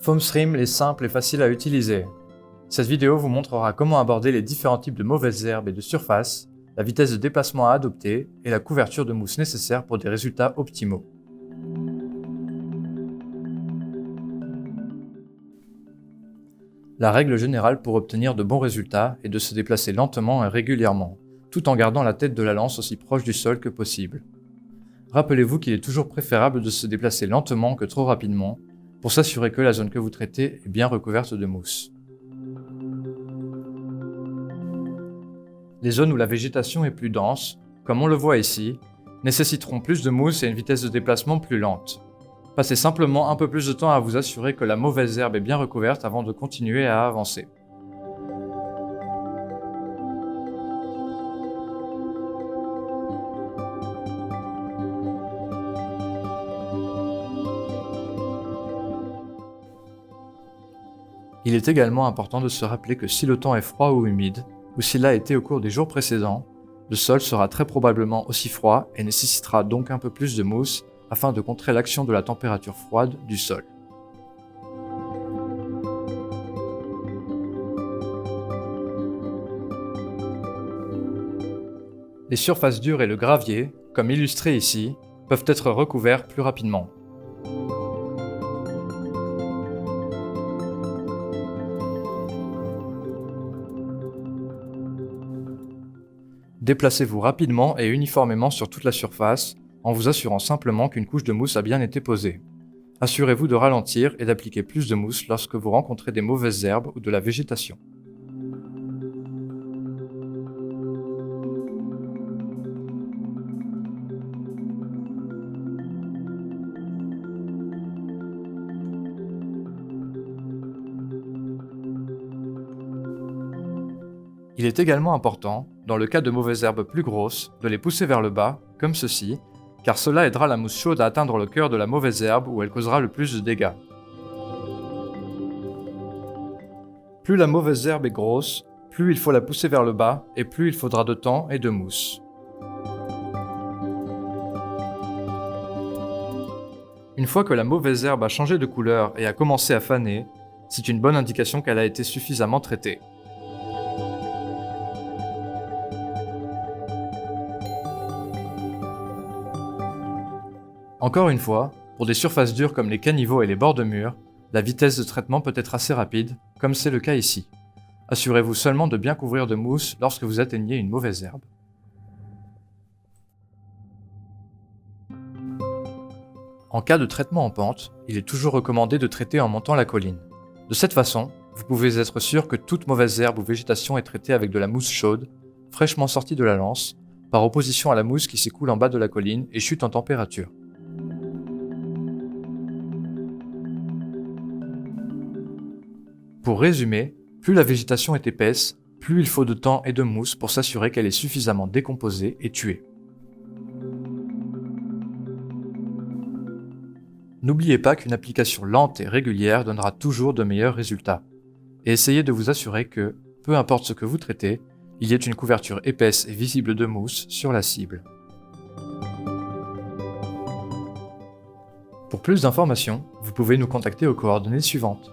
FoamStream est simple et facile à utiliser. Cette vidéo vous montrera comment aborder les différents types de mauvaises herbes et de surface, la vitesse de déplacement à adopter et la couverture de mousse nécessaire pour des résultats optimaux. La règle générale pour obtenir de bons résultats est de se déplacer lentement et régulièrement, tout en gardant la tête de la lance aussi proche du sol que possible. Rappelez-vous qu'il est toujours préférable de se déplacer lentement que trop rapidement, pour s'assurer que la zone que vous traitez est bien recouverte de mousse. Les zones où la végétation est plus dense, comme on le voit ici, nécessiteront plus de mousse et une vitesse de déplacement plus lente. Passez simplement un peu plus de temps à vous assurer que la mauvaise herbe est bien recouverte avant de continuer à avancer. Il est également important de se rappeler que si le temps est froid ou humide, ou s'il l'a été au cours des jours précédents, le sol sera très probablement aussi froid et nécessitera donc un peu plus de mousse afin de contrer l'action de la température froide du sol. Les surfaces dures et le gravier, comme illustré ici, peuvent être recouverts plus rapidement. Déplacez-vous rapidement et uniformément sur toute la surface, en vous assurant simplement qu'une couche de mousse a bien été posée. Assurez-vous de ralentir et d'appliquer plus de mousse lorsque vous rencontrez des mauvaises herbes ou de la végétation. Il est également important, dans le cas de mauvaises herbes plus grosses, de les pousser vers le bas, comme ceci, car cela aidera la mousse chaude à atteindre le cœur de la mauvaise herbe où elle causera le plus de dégâts. Plus la mauvaise herbe est grosse, plus il faut la pousser vers le bas et plus il faudra de temps et de mousse. Une fois que la mauvaise herbe a changé de couleur et a commencé à faner, c'est une bonne indication qu'elle a été suffisamment traitée. Encore une fois, pour des surfaces dures comme les caniveaux et les bords de mur, la vitesse de traitement peut être assez rapide, comme c'est le cas ici. Assurez-vous seulement de bien couvrir de mousse lorsque vous atteignez une mauvaise herbe. En cas de traitement en pente, il est toujours recommandé de traiter en montant la colline. De cette façon, vous pouvez être sûr que toute mauvaise herbe ou végétation est traitée avec de la mousse chaude, fraîchement sortie de la lance, par opposition à la mousse qui s'écoule en bas de la colline et chute en température. Pour résumer, plus la végétation est épaisse, plus il faut de temps et de mousse pour s'assurer qu'elle est suffisamment décomposée et tuée. N'oubliez pas qu'une application lente et régulière donnera toujours de meilleurs résultats. Et essayez de vous assurer que, peu importe ce que vous traitez, il y ait une couverture épaisse et visible de mousse sur la cible. Pour plus d'informations, vous pouvez nous contacter aux coordonnées suivantes.